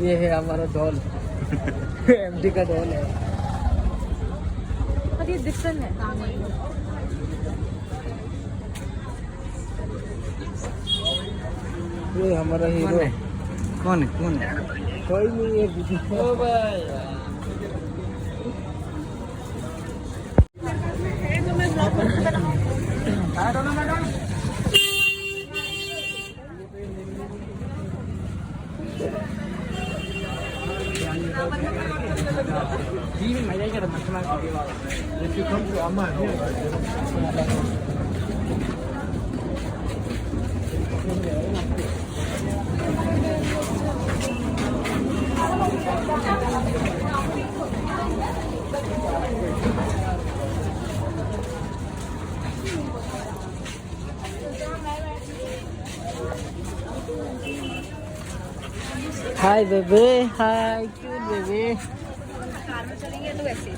ये है हमारा डॉल एमडी का डॉल है और ये डिफरेंट है। ये हमारा हीरो कौन है कोई नहीं है ओ भाई हाय बेबे हाय क्यूट बेबे कार में चलेंगे तो वैसे